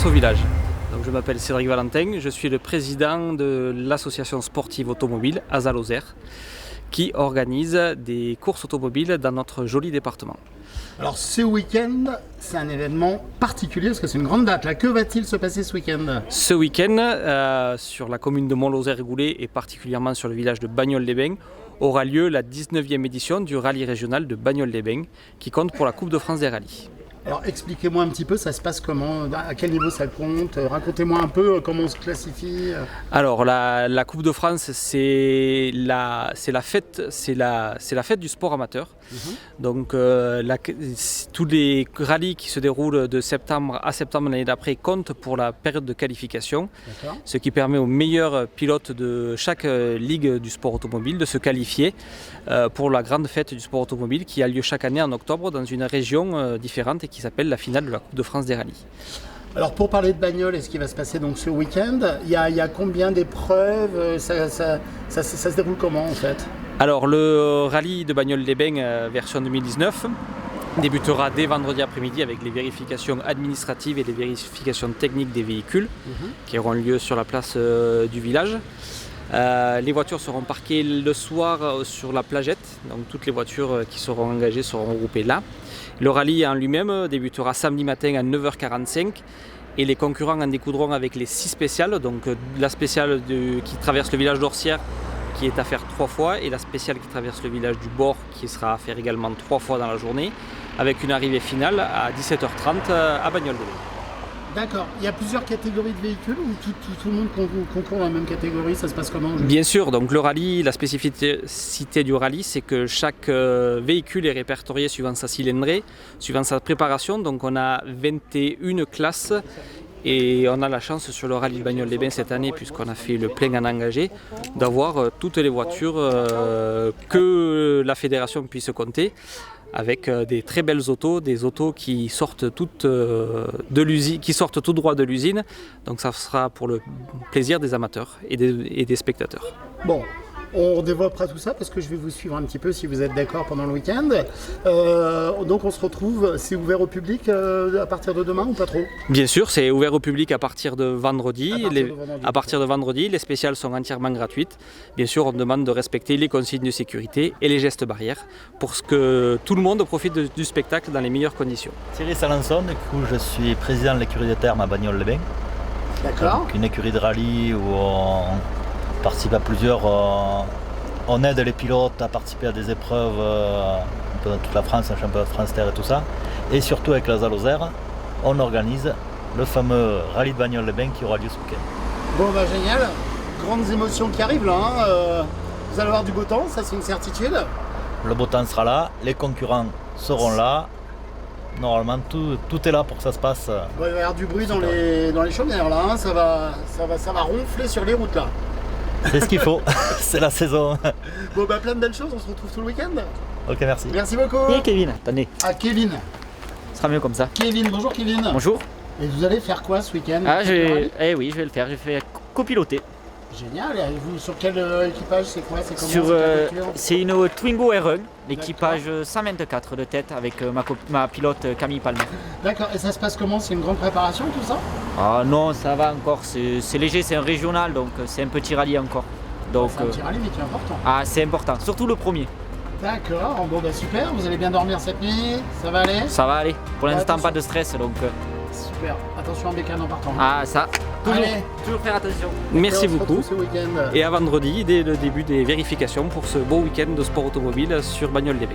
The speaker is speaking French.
au village. Donc, je m'appelle Cédric Valentin, je suis le président de l'association sportive automobile ASA Lozère qui organise des courses automobiles dans notre joli département. Alors ce week-end, c'est un événement particulier parce que c'est une grande date. Là, que va-t-il se passer ce week-end? Ce week-end, sur la commune de Mont-Lozère-Goulet et particulièrement sur le village de Bagnoles-les-Bains, aura lieu la 19e édition du rallye régional de Bagnoles-les-Bains qui compte pour la Coupe de France des rallyes. Alors expliquez-moi un petit peu, ça se passe comment? À quel niveau ça compte? Racontez-moi un peu comment on se classifie. Alors la Coupe de France, c'est la fête du sport amateur. Donc tous les rallyes qui se déroulent de septembre à septembre l'année d'après comptent pour la période de qualification, ce qui permet aux meilleurs pilotes de chaque ligue du sport automobile de se qualifier pour la grande fête du sport automobile qui a lieu chaque année en octobre dans une région différente et qui s'appelle la finale de la Coupe de France des rallyes. Alors pour parler de bagnole et ce qui va se passer donc ce week-end, il y a combien d'épreuves? Ça se déroule comment en fait? Alors le rallye de Bagnoles-les-Bains version 2019 débutera dès vendredi après-midi avec les vérifications administratives et les vérifications techniques des véhicules qui auront lieu sur la place du village. Les voitures seront parquées le soir sur la plagette, donc toutes les voitures qui seront engagées seront regroupées là. Le rallye en lui-même débutera samedi matin à 9h45 et les concurrents en découdront avec les 6 spéciales, donc la spéciale qui traverse le village d'Orsières qui est à faire 3 fois et la spéciale qui traverse le village du Bord qui sera à faire également 3 fois dans la journée avec une arrivée finale à 17h30 à Bagnoles-les-Bains. D'accord. Il y a plusieurs catégories de véhicules ou tout le monde concourt dans la même catégorie? Ça se passe comment? Bien sûr, donc le rallye, la spécificité du rallye, c'est que chaque véhicule est répertorié suivant sa cylindrée, suivant sa préparation. Donc on a 21 classes et on a la chance sur le rallye de Bagnoles-les-Bains cette année, puisqu'on a fait le plein en engagé, d'avoir toutes les voitures que la fédération puisse compter, avec des très belles autos, des autos qui sortent toutes de l'usine, qui sortent tout droit de l'usine. Donc ça sera pour le plaisir des amateurs et des spectateurs. Bon, on développera tout ça parce que je vais vous suivre un petit peu si vous êtes d'accord pendant le week-end. Donc on se retrouve, c'est ouvert au public à partir de demain ou pas trop? Bien sûr, c'est ouvert au public à partir de vendredi. À partir de vendredi, les spéciales sont entièrement gratuites. Bien sûr, on demande de respecter les consignes de sécurité et les gestes barrières pour que tout le monde profite du spectacle dans les meilleures conditions. Thierry Salançon, du coup, je suis président de l'écurie de terme à Bagnoles-les-Bains. D'accord. Donc, une écurie de rallye où on participe à plusieurs. On aide les pilotes à participer à des épreuves un peu dans toute la France, un championnat de France Terre et tout ça. Et surtout avec l'ASA Lozère, on organise le fameux rallye de Bagnoles-les-Bains qui aura lieu ce week-end. Bon bah génial, grandes émotions qui arrivent là. Vous allez avoir du beau temps, ça c'est une certitude. Le beau temps sera là, les concurrents seront là. Normalement tout est là pour que ça se passe. Bon, il va y avoir du bruit dans les chaumières là, hein. Ça va ronfler sur les routes là. C'est ce qu'il faut, c'est la saison. Bon bah plein de belles choses, on se retrouve tout le week-end. Ok, merci. Merci beaucoup. Et Kevin, attendez, Ah Kevin. ce sera mieux comme ça. Kevin, bonjour Kevin. Bonjour. Et vous allez faire quoi ce week-end? Oui, je vais le faire. Je vais copiloter. Génial, et vous sur quel équipage? C'est quoi? C'est comment? Sur, c'est quelle voiture? c'est une Twingo R1, l'équipage 124 de tête avec ma pilote Camille Palmer. D'accord, et ça se passe comment? C'est une grande préparation tout ça? Ah non, ça va encore, c'est léger, c'est un régional, donc c'est un petit rallye encore. Donc, C'est un petit rallye mais qui est important. c'est important, surtout le premier. D'accord, bon bah super, vous allez bien dormir cette nuit? Ça va aller? Ça va aller, pour l'instant attention. pas de stress, donc Super, attention en bécane en partant. ça, Allez. toujours faire attention. Merci Et on se beaucoup. retrouve ce week-end. Et à vendredi, dès le début des vérifications pour ce beau week-end de sport automobile sur Bagnoles-les-Bains.